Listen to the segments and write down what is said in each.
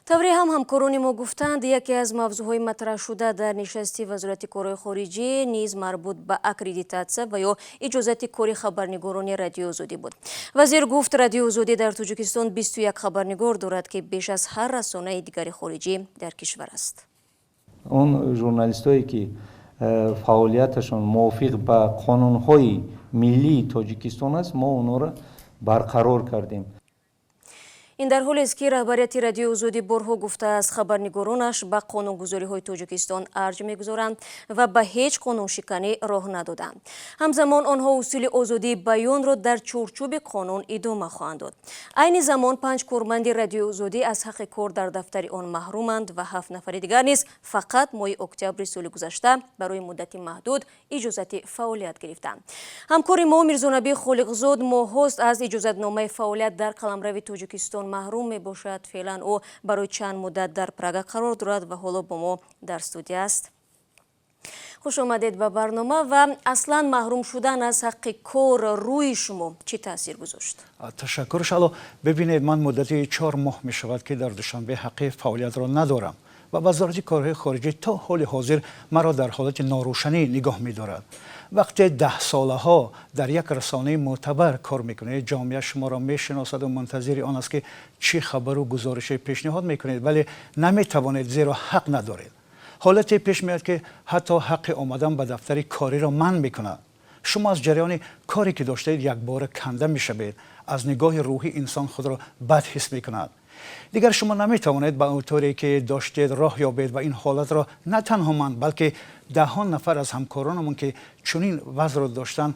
тавре ҳам ҳамкорони мо гуфтанд, яке аз мавзӯъҳои матрах шуда дар нишасти вазорати корҳои хориҷӣ низ марбут ба аккредитатсия ва ё иҷозати кори хабарнигорони радиоозодӣ буд. Вазир гуфт, радиоозодӣ дар Тоҷикистон 21 хабарнигор дорад ки беш аз ҳар расонаи дигари хориҷӣ дар кишвар аст. Он журналистое ки фаъолияташон мувофиқ ба қонунҳои миллии Тоҷикистон аст, мо онҳоро барқарор кардем. ин дар ҳоле аст ки раҳбарияти радиоозодӣ борҳо гуфтааст, хабарнигоронаш ба қонунгузориҳои Тоҷикистон арҷ мегузоранд ва ба ҳеҷ қонуншиканӣ роҳ надоданд. ҳамзамон онҳо усули озодии баёнро дар чорчӯби қонун идома хоҳанд дод. айни замон 5 корманди радиоозодӣ аз ҳаққи кор дар дафтари он маҳруманд ва 7 нафари дигар низ фақат моҳи октябри соли гузашта барои муддати маҳдуд иҷозати фаъолият гирифтанд. ҳамкори мо Мирзонаби Холиқзод моҳост аз иҷозатномаи фаъолият дар қаламрави Тоҷикистон маҳрум мебошад. феълан ӯ барои чанд муддат дар Прага қарор дорад ва ҳоло бо мо дар студия аст. хуш омадед ба барнома. ва аслан маҳрум шудан аз ҳаққи кор рӯи шумо чӣ таъсир гузошт? ташаккур шало. бибинед, ман муддати 4 моҳ мешавад ки дар Душанбе ҳаққи фаъолиятро надорам ва вазорати корҳои хориҷӣ то ҳоли ҳозир маро дар ҳолати норӯшанӣ нигоҳ медорад. вақте 10 солаҳо дар як расонаи мӯътабар кор мекунед, ҷомеа шуморо мешиносаду мунтазири он аст ки чӣ хабару гузориши пешниҳод мекунед, вале наметавонед, зеро ҳақ надоред. ҳолате пеш меояд ки ҳатто ҳаққи омадан ба дафтари кориро манъ мекунад. шумо аз ҷараёни коре ки доштаед якбора канда мешавед, аз нигоҳи рӯҳӣ инсон худро бад ҳис мекунад. дигар шумо наметавонед ба онтуре ки доштед роҳ ёбед ва ин ҳолатро на танҳо ман, балки даҳон нафар аз ҳамкоронамон ки чунин вазъро доштанд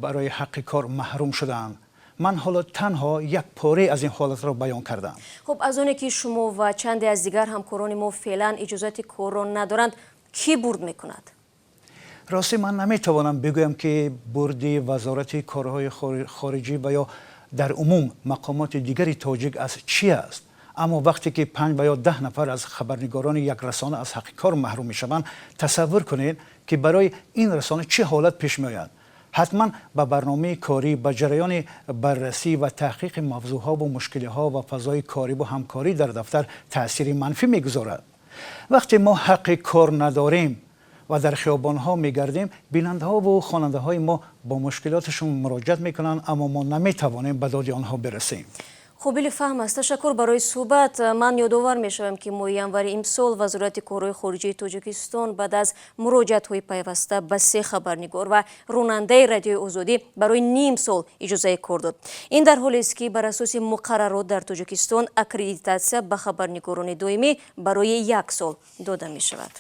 барои ҳаққи кор маҳрум шудаанд. ман ҳоло танҳо як пораи аз ин ҳолатро баён кардам. хуб, аз оне ки шумо ва чанде аз дигар ҳамкорони мо феълан иҷозати корро надоранд, кӣ бурд мекунад? рости ман наметавонам бигӯям ки бурди вазорати корҳои хориҷӣ ва ё дар умум мақомоти дигари тоҷик аз чӣ аст. аммо вақте ки 5 ва ё 10 нафар аз хабарнигорони як расона аз ҳаққи кор маҳрум мешаванд, тасаввур кунед ки барои ин расона чӣ ҳолат пеш меояд. ҳатман ба барномаи корӣ, ба ҷараёни баррасӣ ва таҳқиқи мавзӯъҳо ва мушкилиҳо ва фазои корибу ҳамкорӣ дар дафтар таъсири манфӣ мегузорад. вақте мо ҳаққи кор надорем ва дар хиёбонҳо мегардем, бинандаҳо ву хонандаҳои мо бо мушкилоташон муроҷиат мекунанд, аммо мо наметавонем ба доди онҳо бирасем. қобили фаҳм аст. ташаккур барои суҳбат. ман ёдовар мешавам ки моҳи январи имсол вазорати корҳои хориҷии Тоҷикистон баъд аз муроҷиатҳои пайваста ба 3 хабарнигор ва ронандаи радиои озодӣ барои ним сол иҷозаи кор дод. ин дар ҳоле аст ки бар асоси муқаррарот дар Тоҷикистон аккредитатсия ба хабарнигорони доимӣ барои 1 сол дода мешавад.